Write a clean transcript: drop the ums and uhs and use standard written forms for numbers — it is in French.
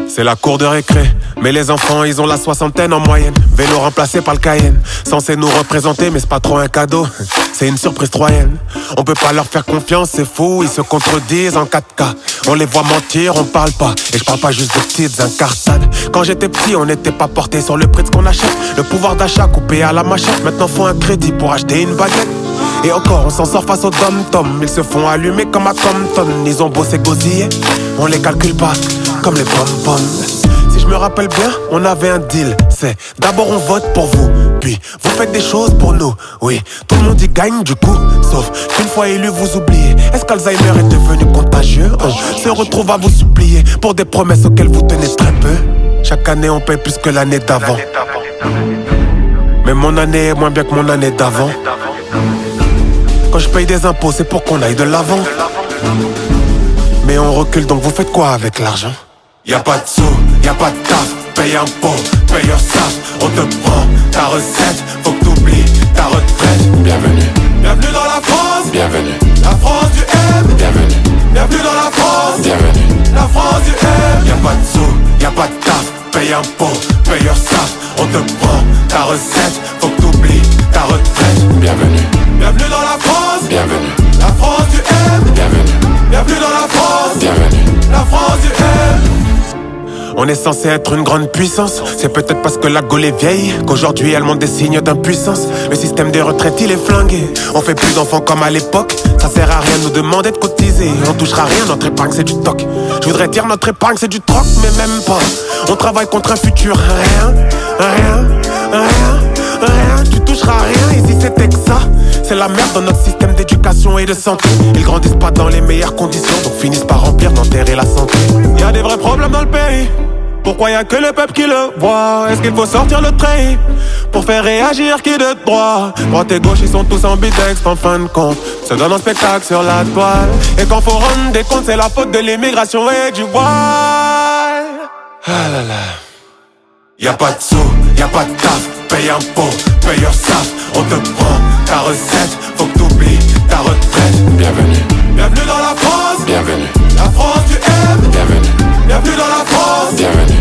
C'est la cour de récré, mais les enfants ils ont la soixantaine en moyenne. Vélo remplacé par le Cayenne, censé nous représenter mais c'est pas trop un cadeau. C'est une surprise troyenne, on peut pas leur faire confiance, c'est fou. Ils se contredisent en 4K, on les voit mentir, on parle pas. Et je parle pas juste de petites incartades. Quand j'étais petit on n'était pas porté sur le prix de ce qu'on achète. Le pouvoir d'achat coupé à la machette, maintenant faut un crédit pour acheter une baguette. Et encore on s'en sort face aux dom-tom. Ils se font allumer comme à Compton. Ils ont bossé gosiller, on les calcule pas comme les pom-poms. Si je me rappelle bien, on avait un deal. C'est d'abord on vote pour vous, puis vous faites des choses pour nous. Oui, tout le monde y gagne du coup, sauf qu'une fois élu vous oubliez. Est-ce qu'Alzheimer est devenu contagieux? On se retrouve à vous supplier pour des promesses auxquelles vous tenez très peu. Chaque année on paye plus que l'année d'avant, mais mon année est moins bien que mon année d'avant. Quand je paye des impôts c'est pour qu'on aille de l'avant. Mais on recule donc vous faites quoi avec l'argent? Y'a pas de sous, y'a pas de taf, paye impôt, paye your SAF. On te prend ta recette, faut que t'oublies ta retraite. Bienvenue, bienvenue dans la France. Bienvenue, la France du M. Bienvenue, bienvenue dans la France. Bienvenue, la France du M. Y'a pas de sous, y'a pas de taf, paye impôt, paye your SAF. On te prend ta recette, faut que t'oublies ta retraite. Bienvenue, bienvenue dans la France. Bienvenue, la France du M. Bienvenue, bienvenue dans la France. Bienvenue, la France du M. On est censé être une grande puissance. C'est peut-être parce que la Gaule est vieille qu'aujourd'hui elle montre des signes d'impuissance. Le système des retraites il est flingué. On fait plus d'enfants comme à l'époque. Ça sert à rien de nous demander de cotiser. On touchera rien, notre épargne c'est du toc. Je voudrais dire notre épargne c'est du troc, mais même pas. On travaille contre un futur. Rien, rien, rien, rien. Tu toucheras rien ici c'était que ça. C'est la merde dans notre système d'éducation et de santé. Ils grandissent pas dans les meilleures conditions, donc finissent par remplir d'enterrer la santé. Y'a des vrais problèmes dans le pays. Pourquoi y'a que le peuple qui le voit? Est-ce qu'il faut sortir le trait pour faire réagir qui de droit? Droite et gauche ils sont tous ambidextres en fin de compte. Se donnent un spectacle sur la toile. Et quand faut rendre des comptes c'est la faute de l'immigration et du voile. Ah là là. Y'a pas de sous, y'a pas de taf, paye impôt, paye your SAF. On te prend ta recette, faut que t'oublies ta retraite. Bienvenue, bienvenue dans la France. Bienvenue, la France du M. Bienvenue, bienvenue dans la France. Bienvenue,